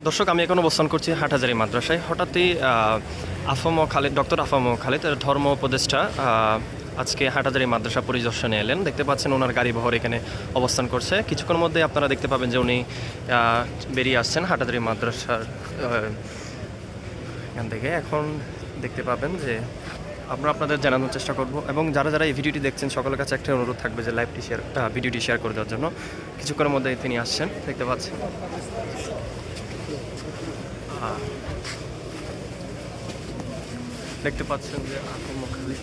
দর্শক, আমি এখন অবস্থান করছি হাটহাজারী মাদ্রাসায়। হঠাৎই ডক্টর আফাম খালেদ ধর্ম উপদেষ্টা আজকে হাটহাজারী মাদ্রাসা পরিদর্শনে এলেন। দেখতে পাচ্ছেন ওনার গাড়ি বহর এখানে অবস্থান করছে। কিছুক্ষণের মধ্যে আপনারা দেখতে পাবেন যে উনি বেরিয়ে আসছেন হাটহাজারী মাদ্রাসার এখান থেকে। এখন দেখতে পাবেন যে আমরা আপনাদের জানানোর চেষ্টা করব, এবং যারা যারা এই ভিডিওটি দেখছেন সকলের কাছে একটা অনুরোধ থাকবে যে ভিডিওটি শেয়ার করে দেওয়ার জন্য। কিছুক্ষণের মধ্যে তিনি আসছেন, দেখতে পাচ্ছেন। দেখতে পাচ্ছেন যে আফমখালী